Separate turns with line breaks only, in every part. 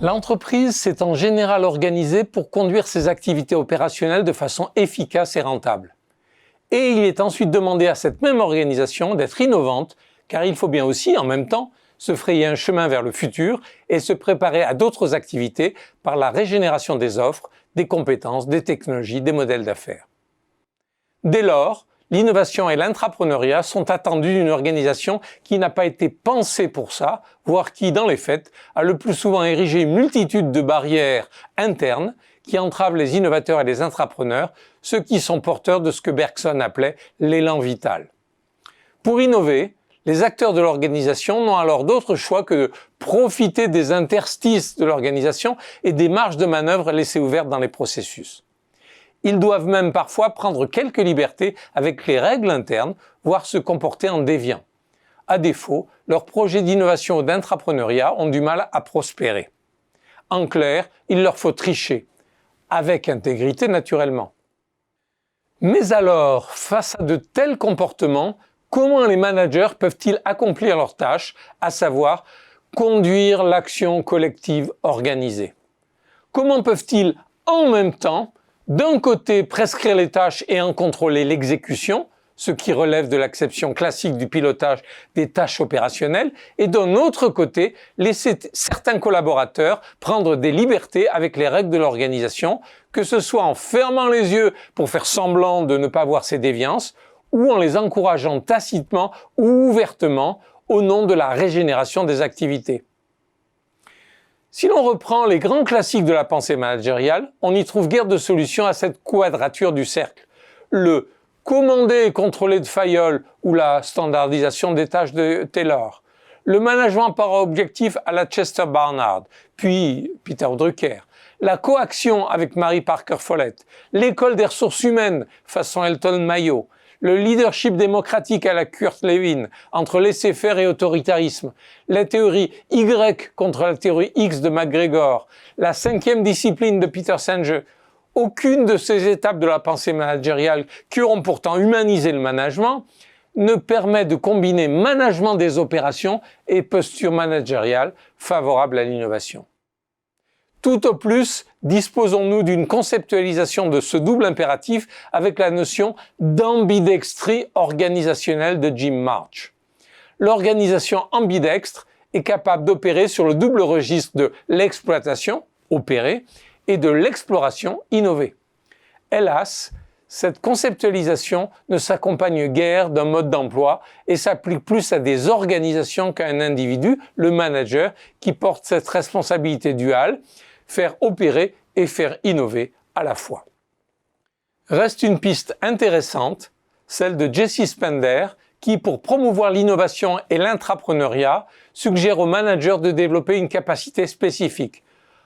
L'entreprise s'est en général organisée pour conduire ses activités opérationnelles de façon efficace et rentable. Et il est ensuite demandé à cette même organisation d'être innovante, car il faut bien aussi, en même temps, se frayer un chemin vers le futur et se préparer à d'autres activités par la régénération des offres, des compétences, des technologies, des modèles d'affaires. Dès lors, l'innovation et l'intrapreneuriat sont attendus d'une organisation qui n'a pas été pensée pour ça, voire qui, dans les faits, a le plus souvent érigé une multitude de barrières internes qui entravent les innovateurs et les intrapreneurs, ceux qui sont porteurs de ce que Bergson appelait l'élan vital. Pour innover, les acteurs de l'organisation n'ont alors d'autre choix que de profiter des interstices de l'organisation et des marges de manœuvre laissées ouvertes dans les processus. Ils doivent même parfois prendre quelques libertés avec les règles internes, voire se comporter en déviant. À défaut, leurs projets d'innovation ou d'intrapreneuriat ont du mal à prospérer. En clair, il leur faut tricher, avec intégrité naturellement. Mais alors, face à de tels comportements, comment les managers peuvent-ils accomplir leur tâche, à savoir conduire l'action collective organisée? Comment peuvent-ils, en même temps, d'un côté prescrire les tâches et en contrôler l'exécution, ce qui relève de l'acception classique du pilotage des tâches opérationnelles, et d'un autre côté laisser certains collaborateurs prendre des libertés avec les règles de l'organisation, que ce soit en fermant les yeux pour faire semblant de ne pas voir ces déviances, ou en les encourageant tacitement ou ouvertement au nom de la régénération des activités. Si l'on reprend les grands classiques de la pensée managériale, on n'y trouve guère de solution à cette quadrature du cercle. Le commander et contrôler de Fayol ou la standardisation des tâches de Taylor, le management par objectif à la Chester Barnard, puis Peter Drucker, la coaction avec Mary Parker Follett, l'école des ressources humaines façon Elton Mayo, le leadership démocratique à la Kurt Lewin, entre laisser-faire et autoritarisme, la théorie Y contre la théorie X de McGregor, la 5e discipline de Peter Senge, aucune de ces étapes de la pensée managériale qui auront pourtant humanisé le management ne permet de combiner management des opérations et posture managériale favorable à l'innovation. Tout au plus, disposons-nous d'une conceptualisation de ce double impératif avec la notion d'ambidextrie organisationnelle de Jim March. L'organisation ambidextre est capable d'opérer sur le double registre de l'exploitation, opérer, et de l'exploration, innover. Hélas, cette conceptualisation ne s'accompagne guère d'un mode d'emploi et s'applique plus à des organisations qu'à un individu, le manager, qui porte cette responsabilité duale, faire opérer et faire innover à la fois. Reste une piste intéressante, celle de Jesse Spender, qui, pour promouvoir l'innovation et l'intrapreneuriat, suggère aux managers de développer une capacité spécifique,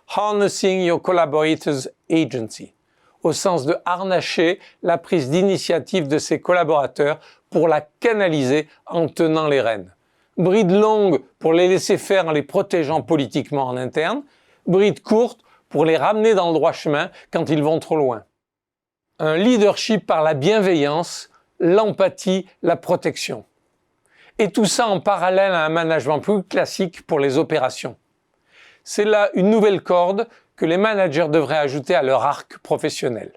Harnessing Your Collaborators' Agency, au sens de harnacher la prise d'initiative de ses collaborateurs pour la canaliser en tenant les rênes. Bride longue pour les laisser faire en les protégeant politiquement en interne, bride courte pour les ramener dans le droit chemin quand ils vont trop loin. Un leadership par la bienveillance, l'empathie, la protection. Et tout ça en parallèle à un management plus classique pour les opérations. C'est là une nouvelle corde que les managers devraient ajouter à leur arc professionnel.